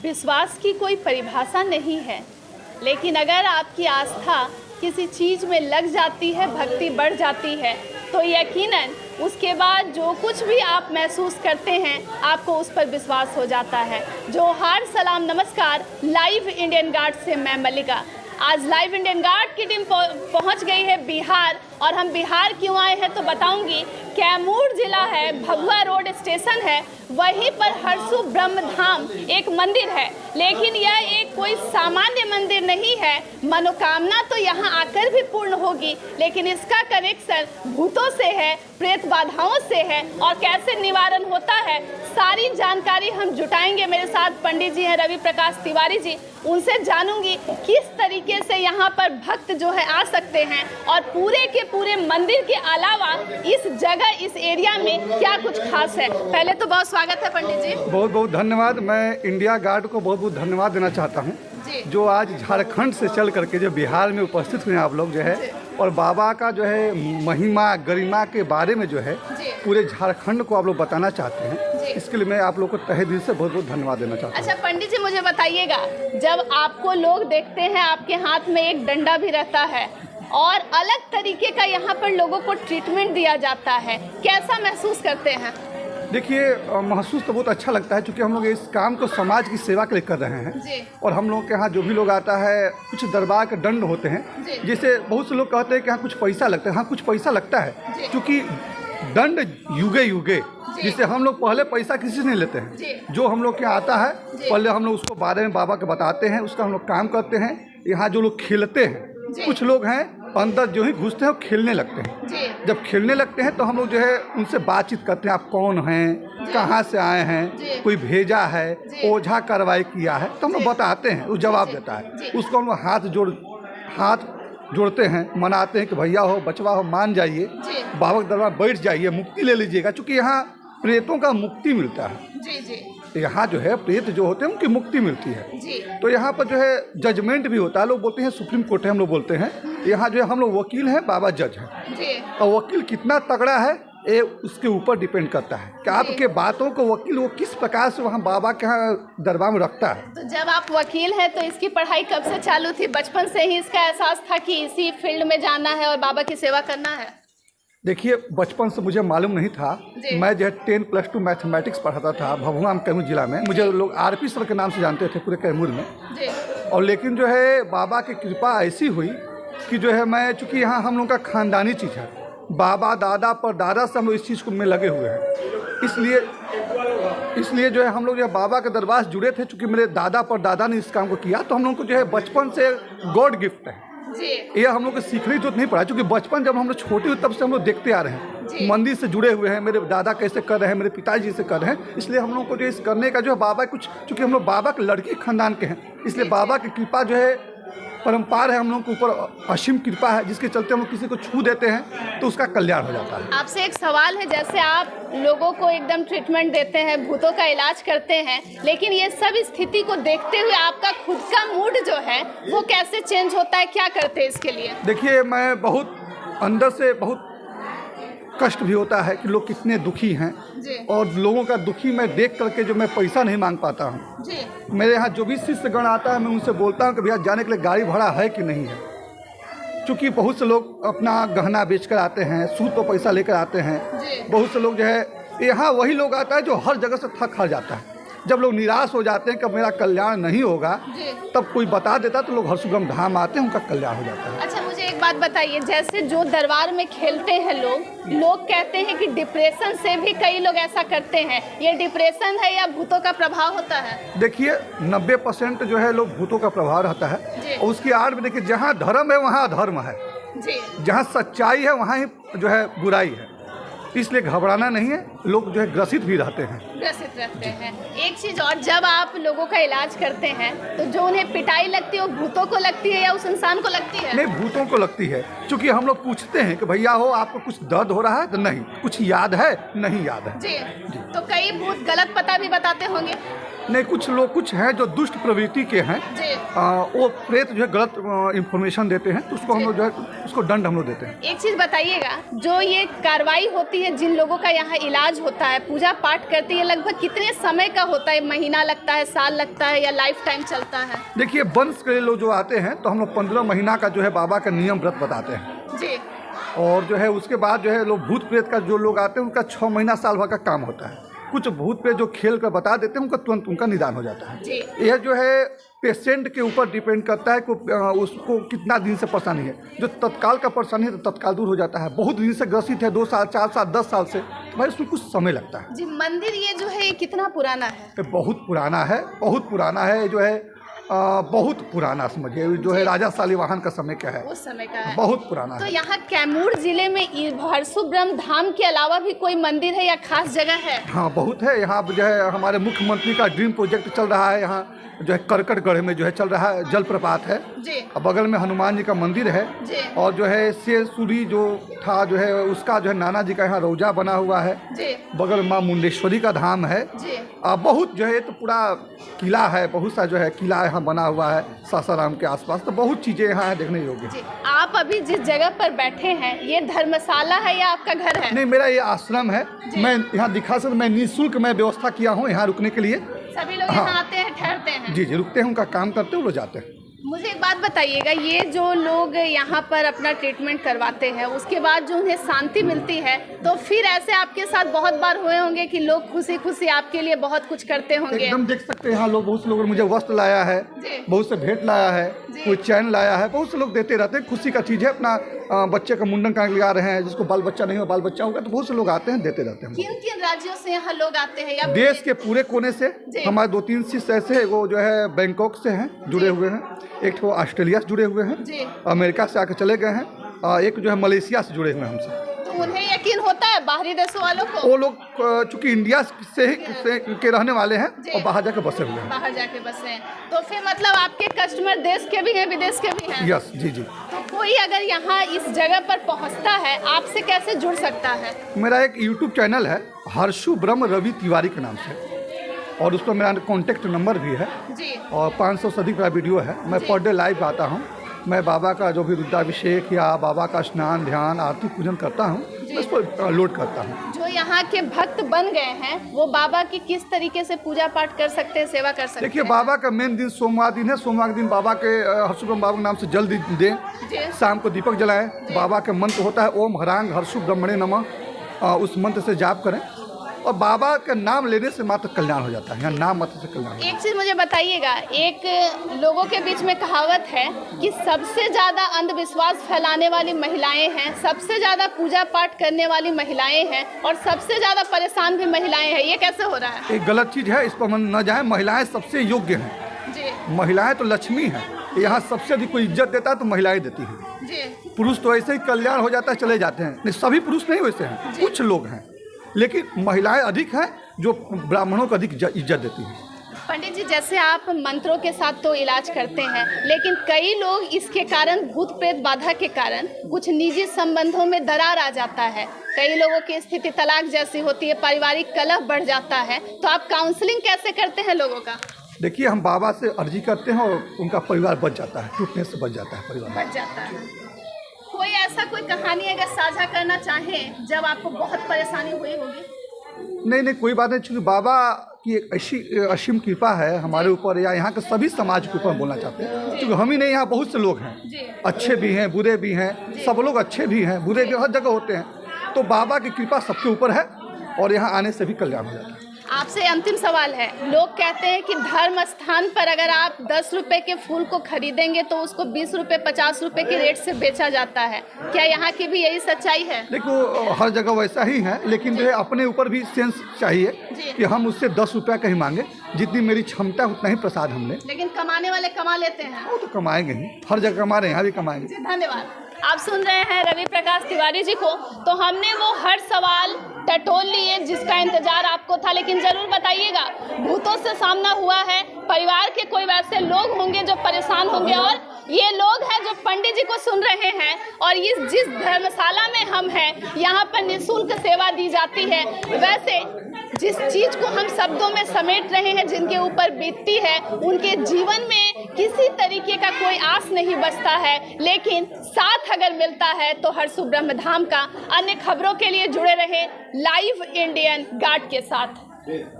विश्वास की कोई परिभाषा नहीं है, लेकिन अगर आपकी आस्था किसी चीज़ में लग जाती है, भक्ति बढ़ जाती है, तो यकीनन उसके बाद जो कुछ भी आप महसूस करते हैं आपको उस पर विश्वास हो जाता है। जोहार, सलाम, नमस्कार। लाइव इंडियन गार्ड से मैं मल्लिका। आज लाइव इंडियन गार्ड की टीम पहुंच गई है बिहार, और हम बिहार क्यों आए हैं तो बताऊंगी। कैमूर जिला है, भगवा रोड स्टेशन है, वहीं पर हरसू ब्रह्मधाम एक मंदिर है, लेकिन यह एक कोई सामान्य मंदिर नहीं है। मनोकामना तो यहाँ आकर भी पूर्ण होगी, लेकिन इसका कनेक्शन भूतों से है, प्रेत बाधाओं से है, और कैसे निवारण होता है सारी जानकारी हम जुटाएंगे। मेरे साथ पंडित जी हैं रवि प्रकाश तिवारी जी, उनसे जानूंगी किस तरीके से यहाँ पर भक्त जो है आ सकते हैं, और पूरे के पूरे मंदिर के अलावा इस जगह, इस एरिया में क्या कुछ खास है। पहले तो बहुत स्वागत है पंडित जी। बहुत बहुत धन्यवाद। मैं इंडिया गार्ड को बहुत बहुत धन्यवाद देना चाहता हूँ, जो आज झारखंड से चल करके जो बिहार में उपस्थित हुए आप लोग जो है, और बाबा का जो है महिमा गरिमा के बारे में जो है पूरे झारखंड को आप लोग बताना चाहते हैं। इसके लिए मैं आप लोग को तहे दिल से बहुत बहुत धन्यवाद देना चाहता हूँ। अच्छा पंडित जी, मुझे बताइएगा, जब आपको लोग देखते हैं, आपके हाथ में एक डंडा भी रहता है और अलग तरीके का यहाँ पर लोगों को ट्रीटमेंट दिया जाता है, कैसा महसूस करते हैं? देखिए, महसूस तो बहुत अच्छा लगता है, क्योंकि हम लोग इस काम को समाज की सेवा के लिए कर रहे हैं। और हम लोग के यहाँ जो भी लोग आता है, कुछ दरबार के दंड होते हैं, जैसे बहुत से लोग कहते हैं कि हाँ कुछ पैसा लगता है। हाँ, कुछ पैसा लगता है, क्योंकि दंड युगे युगे, जिससे हम लोग पहले पैसा किसी से नहीं लेते हैं। जो हम लोग के यहाँ आता है, पहले हम लोग उसको बारे में बाबा के बताते हैं, उसका हम लोग काम करते हैं। यहाँ जो लोग खेलते हैं, कुछ लोग हैं अंदर जो ही घुसते हैं वो खेलने लगते हैं। जब खेलने लगते हैं तो हम लोग जो है उनसे बातचीत करते हैं, आप कौन हैं, कहाँ से आए हैं, कोई भेजा है, ओझा कार्रवाई किया है, तो हम लोग बताते हैं, वो जवाब देता है। उसको हम लोग हाथ जोड़ते हैं, मनाते हैं कि भैया हो, बचवा हो, मान जाइए, बाबा के दरबार बैठ जाइए, मुक्ति ले लीजिएगा, क्योंकि यहाँ प्रेतों का मुक्ति मिलता है। यहाँ जो है प्रेत जो होते हैं उनकी मुक्ति मिलती है। तो यहाँ पर जो है जजमेंट भी होता है, लोग बोलते हैं सुप्रीम कोर्ट है, हम लोग बोलते हैं। यहाँ जो है हम लोग वकील हैं, बाबा जज हैं, और वकील कितना तगड़ा है ये उसके ऊपर डिपेंड करता है कि आपके बातों को वकील वो किस प्रकार से वहाँ बाबा के यहाँ दरबार में रखता है। तो जब आप वकील हैं तो इसकी पढ़ाई कब से चालू थी? बचपन से ही इसका एहसास था कि इसी फील्ड में जाना है और बाबा की सेवा करना है? देखिए, बचपन से मुझे मालूम नहीं था। मैं जो है 10+2 मैथमेटिक्स पढ़ाता था भभुआ में, कैमूर जिला में। मुझे लोग आरपी सर के नाम से जानते थे पूरे कैमूर में। और लेकिन जो है बाबा की कृपा ऐसी हुई कि जो है मैं, चूँकि यहाँ हम लोग का खानदानी चीज़ है, बाबा दादा पर दादा से हम लोग इस चीज़ को में लगे हुए हैं। इसलिए जो है हम लोग जो है बाबा के दरबार से जुड़े थे, चूँकि मेरे दादा पर दादा ने इस काम को किया, तो हम लोग को जो है बचपन से गॉड गिफ्ट है। ये हम लोग को सीखने की जरूरत नहीं पड़ा, क्योंकि बचपन जब हम लोग छोटे हुए तब से हम लोग देखते आ रहे हैं, मंदिर से जुड़े हुए हैं। मेरे दादा कैसे कर रहे हैं, मेरे पिताजी से कर रहे हैं, इसलिए हम लोग को जो इस करने का जो है बाबा कुछ, चूँकि हम लोग बाबा के लड़की खानदान के हैं, इसलिए बाबा की कृपा जो है परम्पार है, हम लोग के ऊपर असीम कृपा है, जिसके चलते हम लोग किसी को छू देते हैं तो उसका कल्याण हो जाता है। आपसे एक सवाल है, जैसे आप लोगों को एकदम ट्रीटमेंट देते हैं, भूतों का इलाज करते हैं, लेकिन ये सब स्थिति को देखते हुए आपका खुद का मूड जो है वो कैसे चेंज होता है, क्या करते हैं इसके लिए? देखिए, मैं बहुत अंदर से बहुत कष्ट भी होता है कि लोग कितने दुखी हैं, और लोगों का दुखी मैं देख करके जो मैं पैसा नहीं मांग पाता हूँ। मेरे यहाँ जो भी शिष्यगण आता है, मैं उनसे बोलता हूँ कि भैया जाने के लिए गाड़ी भाड़ा है कि नहीं है, क्योंकि बहुत से लोग अपना गहना बेच कर आते हैं, सूद पर पैसा लेकर आते हैं। बहुत से लोग जो है, यहाँ वही लोग आता है जो हर जगह से थक हार जाता है। जब लोग निराश हो जाते हैं कि मेरा कल्याण नहीं होगा, तब कोई बता देता तो लोग हरसुगम धाम आते हैं, उनका कल्याण हो जाता है। अच्छा, मुझे एक बात बताइए, जैसे जो दरबार में खेलते हैं लोग कहते हैं कि डिप्रेशन से भी कई लोग ऐसा करते हैं, ये डिप्रेशन है या भूतों का प्रभाव होता है? देखिए, 90% जो है लोग भूतों का प्रभाव रहता है, और उसकी आड़ में देखिए, जहाँ धर्म है वहाँ अधर्म है, जहाँ सच्चाई है वहाँ ही जो है बुराई है। इसलिए घबराना नहीं है, लोग जो है ग्रसित भी रहते हैं। एक चीज़ और, जब आप लोगों का इलाज करते हैं तो जो उन्हें पिटाई लगती है वो भूतों को लगती है या उस इंसान को लगती है? नहीं, भूतों को लगती है, क्योंकि हम लोग पूछते हैं कि भैया हो आपको कुछ दर्द हो रहा है? तो नहीं। कुछ याद है? नहीं याद है। जी। तो कई भूत गलत पता भी बताते होंगे? नहीं, कुछ हैं जो दुष्ट प्रवृत्ति के हैं, वो प्रेत जो है गलत इंफॉर्मेशन देते हैं, तो उसको हम लोग जो है उसको दंड हम लोग देते हैं। एक चीज़ बताइएगा, जो ये कार्रवाई होती है, जिन लोगों का यहाँ इलाज समाज होता है पूजा पाठ करते हैं, लगभग कितने समय का होता है? महीना लगता है, साल लगता है, या लाइफ टाइम चलता है? देखिए, वंश के लोग जो आते हैं तो हम लोग 15 महीना का जो है बाबा का नियम व्रत बताते हैं जी। और जो है उसके बाद जो है लोग भूत प्रेत का जो लोग आते हैं उनका 6 महीना साल भर का काम होता है। कुछ भूत प्रेत जो खेल कर बता देते हैं उनका तुरंत उनका निदान हो जाता है जी। यह जो है पेशेंट के ऊपर डिपेंड करता है कि उसको कितना दिन से परेशानी है। जो तत्काल का परेशानी है तो तत्काल दूर हो जाता है। बहुत दिन से ग्रसित है, 2 साल 4 साल 10 साल से, तो भाई उसमें कुछ समय लगता है। जी, मंदिर ये जो है ये कितना पुराना है? ये बहुत पुराना है, बहुत पुराना है। जो है बहुत पुराना समझिए, जो है राजा शालिवाहन का समय का है, उस समय का है, बहुत पुराना तो है। यहाँ कैमूर जिले में हरसु-ब्रह्म धाम के अलावा भी कोई मंदिर है या खास जगह है? हाँ, बहुत है। यहाँ जो है हमारे मुख्यमंत्री का ड्रीम प्रोजेक्ट चल रहा है। यहाँ जो है करकटगढ़ में जो है चल रहा है, जलप्रपात है जी। और बगल में हनुमान जी का मंदिर है जी। और जो है शेरसूरी जो था जो है उसका जो है नाना जी का यहाँ रौजा बना हुआ है जी। बगल में माँ मुंडेश्वरी का धाम है जी। बहुत जो है तो पूरा किला है, बहुत सा जो है किला यहाँ बना हुआ है सासाराम के आसपास। तो बहुत चीज़ें यहाँ है देखने योग्य। जी। आप अभी जिस जगह पर बैठे हैं ये धर्मशाला है या आपका घर है? नहीं, मेरा ये आश्रम है। मैं यहाँ दिखा सकता, मैं निःशुल्क मैं व्यवस्था किया हूँ यहाँ रुकने के लिए। सभी लोग यहाँ आते हैं, ठहरते हैं? जी, रुकते हैं, उनका काम करते हैं, वो जाते हैं। मुझे एक बात बताइएगा, ये जो लोग यहाँ पर अपना ट्रीटमेंट करवाते हैं उसके बाद जो उन्हें शांति मिलती है, तो फिर ऐसे आपके साथ बहुत बार हुए होंगे कि लोग खुशी खुशी आपके लिए बहुत कुछ करते होंगे? एकदम देख सकते हैं यहाँ लोग, बहुत से लोगों ने मुझे वस्त्र लाया है, बहुत से भेंट लाया है, कोई चैन लाया है, बहुत से लोग देते रहते हैं। खुशी का चीज़ है। अपना बच्चे का मुंडन कराने के लिए आ रहे हैं, जिसको बाल बच्चा नहीं हो, बाल बच्चा होगा, तो बहुत से लोग आते हैं, देते रहते हैं। किन किन राज्यों से यहाँ लोग आते हैं या देश के पूरे कोने से। हमारे 2-3 शिष्य ऐसे वो जो है बैंकॉक से हैं, जुड़े हुए हैं, एक तो ऑस्ट्रेलिया से जुड़े हुए हैं, अमेरिका से आकर चले गए हैं, एक जो है मलेशिया से जुड़े हुए हैं हमसे। तो उन्हें यकीन होता है बाहरी देशों वालों को? वो लोग चूंकि इंडिया से के रहने वाले हैं और बाहर जाकर बसे हुए हैं। बाहर जाके बसे हैं, तो फिर मतलब आपके कस्टमर देश के भी हैं, विदेश के भी हैं? यस, जी जी। तो कोई अगर यहाँ इस जगह पर पहुँचता है, आपसे कैसे जुड़ सकता है? मेरा एक यूट्यूब चैनल है हर्षु-ब्रह्म रवि तिवारी के नाम से, और उस पर मेरा कॉन्टेक्ट नंबर भी है जी। और 500 से अधिक मेरा वीडियो है। मैं पर डे लाइव आता हूँ। मैं बाबा का जो भी रुद्राभिषेक या बाबा का स्नान, ध्यान, आरती पूजन करता हूँ, उस पर लोड करता हूँ। जो यहाँ के भक्त बन गए हैं वो बाबा की किस तरीके से पूजा पाठ कर सकते हैं, सेवा कर सकते हैं? देखिए, बाबा का मेन दिन सोमवार दिन है। सोमवार के दिन बाबा के हर्षु-ब्रह्म बाबा के नाम से जल दें, शाम को दीपक जलाएं। बाबा के मंत्र होता है ओम हरांग हर्षु ब्रह्मणे नमः, उस मंत्र से जाप करें और बाबा का नाम लेने से मात्र कल्याण हो जाता है। यहाँ नाम मात्र से कल्याण। एक चीज़ मुझे बताइएगा, एक लोगों के बीच में कहावत है कि सबसे ज़्यादा अंधविश्वास फैलाने वाली महिलाएं हैं, सबसे ज़्यादा पूजा पाठ करने वाली महिलाएं हैं और सबसे ज़्यादा परेशान भी महिलाएं हैं। ये कैसे हो रहा है? एक गलत चीज़ है, इस पर मन न जाए। महिलाएं सबसे योग्य हैं जी। महिलाएं तो लक्ष्मी हैं। यहाँ सबसे अधिक कोई इज्जत देता है तो महिलाएं देती हैं जी। पुरुष तो ऐसे ही कल्याण हो जाता है, चले जाते हैं। नहीं, सभी पुरुष नहीं वैसे हैं, कुछ लोग हैं, लेकिन महिलाएं अधिक हैं जो ब्राह्मणों को अधिक इज्जत देती हैं। पंडित जी, जैसे आप मंत्रों के साथ तो इलाज करते हैं, लेकिन कई लोग इसके कारण भूत प्रेत बाधा के कारण कुछ निजी संबंधों में दरार आ जाता है, कई लोगों की स्थिति तलाक जैसी होती है, पारिवारिक कलह बढ़ जाता है, तो आप काउंसलिंग कैसे करते हैं लोगों का? देखिए, हम बाबा से अर्जी करते हैं और उनका परिवार बच जाता है, टूटने से बच जाता है, परिवार बच जाता है। कोई ऐसा कोई कहानी अगर साझा करना चाहें जब आपको बहुत परेशानी हुई होगी? नहीं, कोई बात नहीं। चूँकि बाबा की एक ऐसी असीम कृपा है हमारे ऊपर, या यहाँ के सभी समाज के ऊपर बोलना चाहते हैं। क्योंकि हम ही नहीं, यहाँ बहुत से लोग हैं, अच्छे भी हैं, बुरे भी हैं, सब लोग अच्छे भी हैं, बुरे भी हर जगह होते हैं। तो बाबा की कृपा सबके ऊपर है और यहाँ आने से भी कल्याण हो जाता है। आपसे अंतिम सवाल है, लोग कहते हैं कि धर्म स्थान पर अगर आप 10 रुपए के फूल को खरीदेंगे तो उसको 20 रुपए 50 रुपए के रेट से बेचा जाता है, क्या यहाँ की भी यही सच्चाई है? देखो, हर जगह वैसा ही है, लेकिन जो है अपने ऊपर भी सेंस चाहिए कि हम उससे 10 रुपया कहीं मांगे। जितनी मेरी क्षमता उतना ही प्रसाद हमने। लेकिन कमाने वाले कमा लेते हैं। वो तो कमाएंगे ही, हर जगह कमा रहे हैं, यहाँ भी कमाएंगे। धन्यवाद। आप सुन रहे हैं रवि प्रकाश तिवारी जी को। तो हमने वो हर सवाल टटोल लिए जिसका इंतजार आपको था, लेकिन जरूर बताइएगा, भूतों से सामना हुआ है, परिवार के कोई वैसे लोग होंगे जो परेशान होंगे, और ये लोग हैं जो पंडित जी को सुन रहे हैं। और इस जिस धर्मशाला में हम हैं, यहाँ पर निःशुल्क सेवा दी जाती है। वैसे जिस चीज़ को हम शब्दों में समेट रहे हैं, जिनके ऊपर बीतती है, उनके जीवन में किसी तरीके का कोई आस नहीं बचता है, लेकिन साथ अगर मिलता है तो हर सुब्रह्म धाम का। अन्य खबरों के लिए जुड़े रहे लाइव इंडियन गार्ड के साथ।